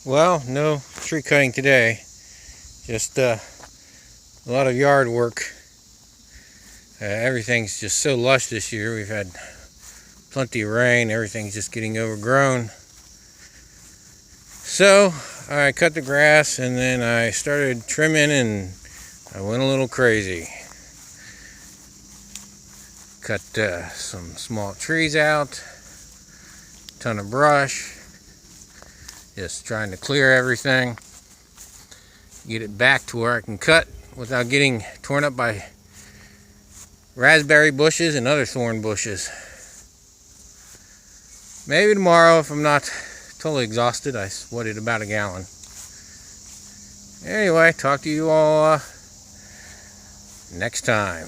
Well, no tree cutting today. Just a lot of yard work. Everything's just so lush this year. We've had plenty of rain. Everything's just getting overgrown. So I cut the grass and then I started trimming and I went a little crazy. Cut some small trees out, ton of brush, just trying to clear everything, get it back to where I can cut without getting torn up by raspberry bushes and other thorn bushes. Maybe tomorrow, if I'm not totally exhausted. I sweated about a gallon. Anyway, talk to you all next time.